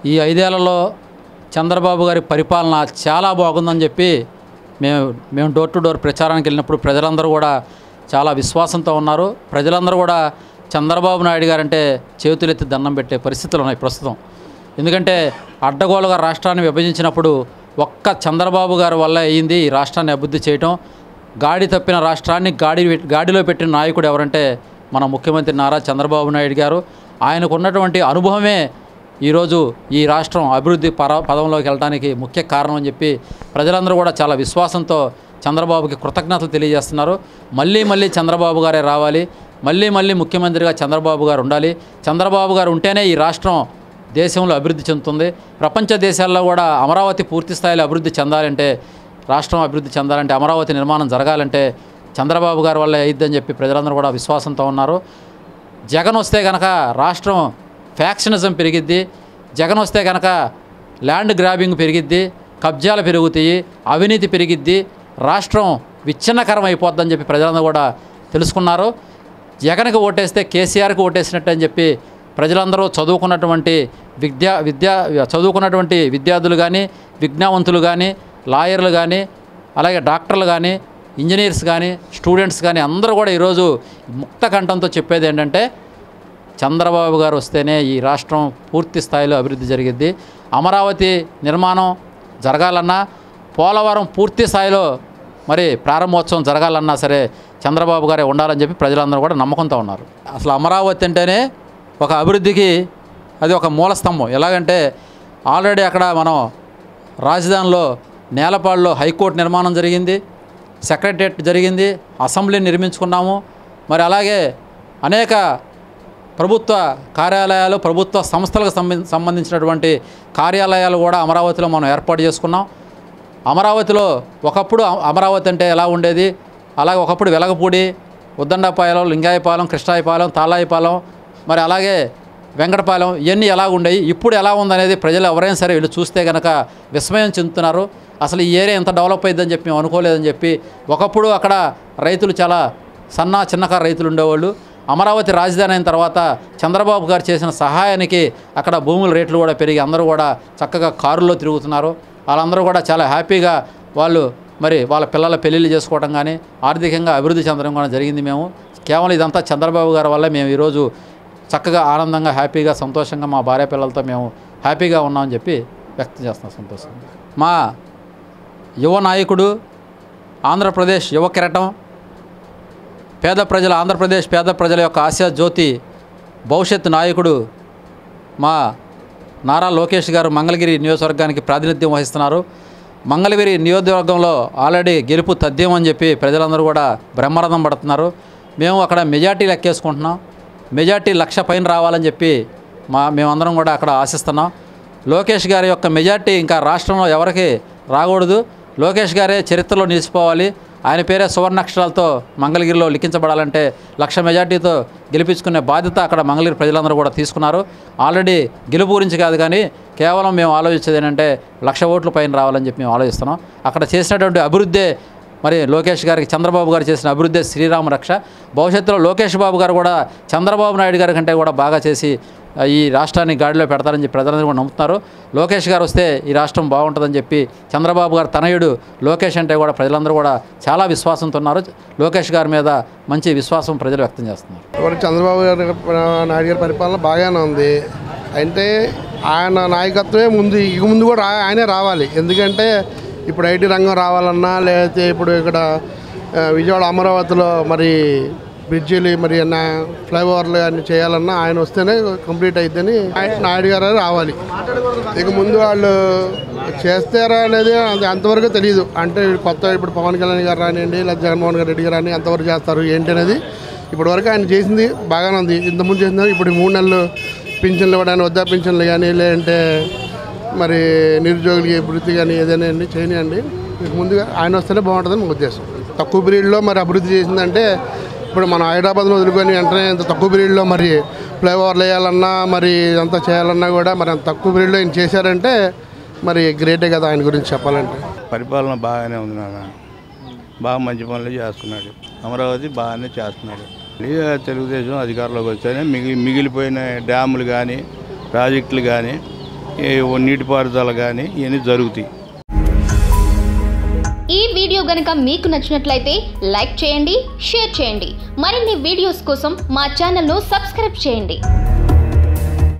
ఈ 5 ఏళ్లలో చంద్రబాబు గారి పరిపాలన చాలా బాగుందని చెప్పి మేము డోర్ టు డోర్ ప్రచారానికి వెళ్ళినప్పుడు ప్రజలందరూ కూడా చాలా విశ్వాసంతో ఉన్నారు. ప్రజలందరూ కూడా చంద్రబాబు నాయుడు గారంటే చేతులెత్తి దండం పెట్టే పరిస్థితులు ఉన్నాయి ప్రస్తుతం. ఎందుకంటే అడ్డగోలుగా రాష్ట్రాన్ని విభజించినప్పుడు ఒక్క చంద్రబాబు గారి వల్ల అయ్యింది ఈ రాష్ట్రాన్ని అభివృద్ధి చేయటం. గాడి తప్పిన రాష్ట్రాన్ని గాడిలో పెట్టిన నాయకుడు ఎవరంటే మన ముఖ్యమంత్రి నారా చంద్రబాబు నాయుడు గారు. ఆయనకు ఉన్నటువంటి అనుభవమే ఈరోజు ఈ రాష్ట్రం అభివృద్ధి పదంలోకి వెళ్ళడానికి ముఖ్య కారణం అని చెప్పి ప్రజలందరూ కూడా చాలా విశ్వాసంతో చంద్రబాబుకి కృతజ్ఞతలు తెలియజేస్తున్నారు. మళ్ళీ చంద్రబాబు గారే రావాలి, మళ్ళీ ముఖ్యమంత్రిగా చంద్రబాబు గారు ఉండాలి. చంద్రబాబు గారు ఉంటేనే ఈ రాష్ట్రం దేశంలో అభివృద్ధి చెందుతుంది. ప్రపంచ దేశాల్లో కూడా అమరావతి పూర్తి స్థాయిలో అభివృద్ధి చెందాలంటే, రాష్ట్రం అభివృద్ధి చెందాలంటే, అమరావతి నిర్మాణం జరగాలంటే చంద్రబాబు గారి వల్ల అయిద్దని చెప్పి ప్రజలందరూ కూడా విశ్వాసంతో ఉన్నారు. జగన్ వస్తే కనుక రాష్ట్రం ఫ్యాక్షనిజం పెరిగిద్ది, జగన్ వస్తే కనుక ల్యాండ్ గ్రాబింగ్ పెరిగిద్ది, కబ్జాలు పెరుగుతాయి, అవినీతి పెరిగిద్ది, రాష్ట్రం విచ్ఛిన్నకరం అయిపోద్దని చెప్పి ప్రజలందరూ కూడా తెలుసుకున్నారు. జగన్కి ఓటేస్తే కేసీఆర్కి ఓటేసినట్టు అని చెప్పి ప్రజలందరూ చదువుకున్నటువంటి విద్యార్థులు కానీ, విజ్ఞావంతులు కానీ, లాయర్లు కానీ, అలాగే డాక్టర్లు కానీ, ఇంజనీర్స్ కానీ, స్టూడెంట్స్ కానీ అందరూ కూడా ఈరోజు ముక్త కంఠంతో చెప్పేది ఏంటంటే చంద్రబాబు గారు వస్తేనే ఈ రాష్ట్రం పూర్తి స్థాయిలో అభివృద్ధి జరిగిద్ది. అమరావతి నిర్మాణం జరగాలన్నా, పోలవరం పూర్తి స్థాయిలో మరి ప్రారంభోత్సవం జరగాలన్నా సరే చంద్రబాబు గారే ఉండాలని చెప్పి ప్రజలందరూ కూడా నమ్మకంతో ఉన్నారు. అసలు అమరావతి అంటేనే ఒక అభివృద్ధికి అది ఒక మూల స్తంభం. ఎలాగంటే ఆల్రెడీ అక్కడ మనం రాజధానిలో నేలపాడులో హైకోర్టు నిర్మాణం జరిగింది, సెక్రటరియట్ జరిగింది, అసెంబ్లీ నిర్మించుకున్నాము. మరి అలాగే అనేక ప్రభుత్వ కార్యాలయాలు, ప్రభుత్వ సంస్థలకు సంబంధించినటువంటి కార్యాలయాలు కూడా అమరావతిలో మనం ఏర్పాటు చేసుకున్నాం. అమరావతిలో ఒకప్పుడు అమరావతి అంటే ఎలా ఉండేది, అలాగే ఒకప్పుడు వెలగపూడి, ఉద్దండపాలెం, లింగాయపాలెం, కృష్ణాయపాలెం, తాళాయపాలెం, మరి అలాగే వెంకటపాలెం ఇవన్నీ ఎలా ఉండేవి, ఇప్పుడు ఎలా ఉందనేది ప్రజలు ఎవరైనా సరే వీళ్ళు చూస్తే కనుక విస్మయం చెందుతున్నారు. అసలు ఈ ఏరియా ఎంత డెవలప్ అయ్యిద్దని చెప్పి మేము అనుకోలేదని చెప్పి. ఒకప్పుడు అక్కడ రైతులు చాలా చిన్నకారు రైతులు ఉండేవాళ్ళు. అమరావతి రాజధాని అయిన తర్వాత చంద్రబాబు గారు చేసిన సహాయానికి అక్కడ భూముల రేట్లు కూడా పెరిగి అందరూ కూడా చక్కగా కారుల్లో తిరుగుతున్నారు. వాళ్ళందరూ కూడా చాలా హ్యాపీగా వాళ్ళు మరి వాళ్ళ పిల్లల పెళ్ళిళ్ళు చేసుకోవడం కానీ, ఆర్థికంగా అభివృద్ధి చెందడం కూడా జరిగింది. మేము కేవలం ఇదంతా చంద్రబాబు గారి వల్ల మేము ఈరోజు చక్కగా ఆనందంగా, హ్యాపీగా, సంతోషంగా మా భార్య పిల్లలతో మేము హ్యాపీగా ఉన్నామని చెప్పి వ్యక్తం చేస్తున్నాం సంతోషం. మా యువ నాయకుడు, ఆంధ్రప్రదేశ్ యువ కిరటం, ఆంధ్రప్రదేశ్ పేద ప్రజల యొక్క ఆశా జ్యోతి, భవిష్యత్ నాయకుడు మా నారా లోకేష్ గారు మంగళగిరి నియోజకవర్గానికి ప్రాతినిధ్యం వహిస్తున్నారు. మంగళగిరి నియోజకవర్గంలో ఆల్రెడీ గెలుపు తథ్యం అని చెప్పి ప్రజలందరూ కూడా బ్రహ్మరథం పడుతున్నారు. మేము అక్కడ మెజార్టీ లెక్కేసుకుంటున్నాం. మెజార్టీ 1,00,000 పైన రావాలని చెప్పి మేమందరం కూడా అక్కడ ఆశిస్తున్నాం. లోకేష్ గారి యొక్క మెజార్టీ ఇంకా రాష్ట్రంలో ఎవరికి రాకూడదు. లోకేష్ గారే చరిత్రలో నిలిచిపోవాలి. ఆయన పేరే సువర్ణాక్షరాలతో మంగళగిరిలో లిఖించబడాలంటే 1,00,000 మెజార్టీతో గెలిపించుకునే బాధ్యత అక్కడ మంగళగిరి ప్రజలందరూ కూడా తీసుకున్నారు. ఆల్రెడీ గెలుపు గురించి కాదు కానీ కేవలం మేము ఆలోచించేది ఏంటంటే 1,00,000 ఓట్ల పైన రావాలని చెప్పి మేము ఆలోచిస్తున్నాం. అక్కడ చేసినటువంటి అభివృద్ధి మరి లోకేష్ గారికి, చంద్రబాబు గారు చేసిన అభివృద్ధి శ్రీరామ రక్ష. భవిష్యత్తులో లోకేష్ బాబు గారు కూడా చంద్రబాబు నాయుడు గారి కంటే కూడా బాగా చేసి ఈ రాష్ట్రాన్ని గాడిలో పెడతారని చెప్పి ప్రజలందరూ కూడా నమ్ముతున్నారు. లోకేష్ గారు వస్తే ఈ రాష్ట్రం బాగుంటుందని చెప్పి చంద్రబాబు గారు తనయుడు లోకేష్ అంటే కూడా ప్రజలందరూ కూడా చాలా విశ్వాసంతో ఉన్నారు. లోకేష్ గారి మీద మంచి విశ్వాసం ప్రజలు వ్యక్తం చేస్తున్నారు. చంద్రబాబు నాయుడు గారి పరిపాలన బాగానే ఉంది. అంటే ఆయన నాయకత్వమే ముందు కూడా ఆయనే రావాలి. ఎందుకంటే ఇప్పుడు ఐటీ రంగం రావాలన్నా, లేకపోతే ఇప్పుడు ఇక్కడ విజయవాడ అమరావతిలో మరి బ్రిడ్జిలు, మరి ఫ్లైఓవర్లు అన్నీ చేయాలన్నా ఆయన వస్తేనే కంప్లీట్ అయిద్దని నాయుడు గారు రావాలి. ఇక ముందు వాళ్ళు చేస్తారా అనేది అంతవరకు తెలియదు. అంటే ఇప్పుడు పవన్ కళ్యాణ్ గారు రానివ్వండి, లేదా జగన్మోహన్ రెడ్డి గారు రాని ఎంతవరకు చేస్తారు ఏంటి అనేది ఇప్పటివరకు ఆయన చేసింది బాగానే ఉంది. ఇంతకుముందు చేసింది ఇప్పుడు 3 నెలలు పింఛన్లు ఇవ్వడానికి, వృద్ధా పింఛన్లు కానీ, లేదంటే మరి నిరుద్యోగులకి వృత్తి కానీ ఏదైనా అండి చేయనివ్వండి. ముందుగా ఆయన వస్తేనే బాగుంటుందని మా ఉద్దేశం. తక్కువ పీరియడ్లో మరి అభివృద్ధి చేసిందంటే ఇప్పుడు మనం హైదరాబాద్ను వదులుకొని వెంటనే ఇంత తక్కువ పీరియడ్లో మరి ఫ్లైఓవర్లు వేయాలన్నా, మరి ఇదంతా చేయాలన్నా కూడా మరి అంత తక్కువ పీరియడ్లో ఆయన చేశారంటే మరి గ్రేటే కదా ఆయన గురించి చెప్పాలంటే. పరిపాలన బాగానే ఉంది నాన్న, బాగా మంచి పనులు చేస్తున్నాడు. అమరావతి బాగానే చేస్తున్నాడు. తెలుగుదేశం అధికారంలోకి వస్తేనే మిగిలిపోయిన డ్యాములు కానీ, ప్రాజెక్టులు కానీ నీటిపారుదల కానీ ఇవన్నీ జరుగుతాయి. ఈ వీడియో గనుక మీకు నచ్చినట్లయితే లైక్ చేయండి, షేర్ చేయండి. మరిన్ని వీడియోస్ కోసం మా ఛానల్ను సబ్స్క్రైబ్ చేయండి.